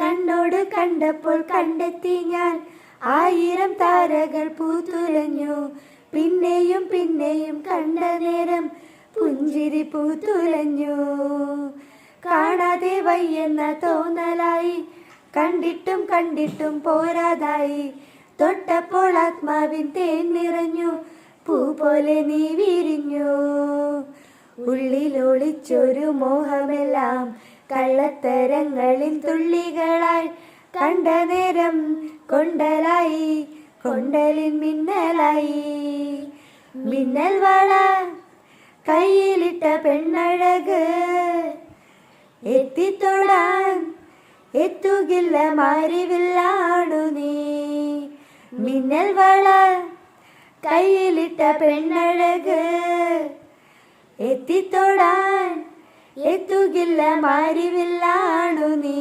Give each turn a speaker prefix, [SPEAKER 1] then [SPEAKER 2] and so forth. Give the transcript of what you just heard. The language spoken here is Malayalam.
[SPEAKER 1] കണ്ണോട് കണ്ടപ്പോൾ കണ്ടെത്തി ഞാൻ 1000 താരകൾ പൂത്തുലഞ്ഞു. പിന്നെയും പിന്നെയും കണ്ട നേരം പുഞ്ചിരി പൂത്തുലഞ്ഞു. കാണാതെ വയ്യെന്ന തോന്നലായി, കണ്ടിട്ടും കണ്ടിട്ടും പോരാതായി. തൊട്ടപ്പോൾ ആത്മാവിൻ തേൻ നിറഞ്ഞു, പൂ പോലെ നീ വിരിഞ്ഞു. ഉള്ളിലൊളിച്ചൊരു മോഹമെല്ലാം കള്ളത്തരങ്ങളിൽ തുള്ളികളായി. കണ്ട നേരം കൊണ്ടലായി, കൊണ്ടലിൻ മിന്നലായി. മിന്നൽ വള കയ്യിലിട്ട പെണ്ണഴക്, എത്തിത്തൊടാൻ എത്തുകില്ല മാരിവില്ലാണു നീ. മിന്നൽ വള കയ്യിലിട്ട പെണ്ണഴക്, എത്തിത്തൊടാൻ എത്തുകില്ല മാരിവില്ലാണു നീ.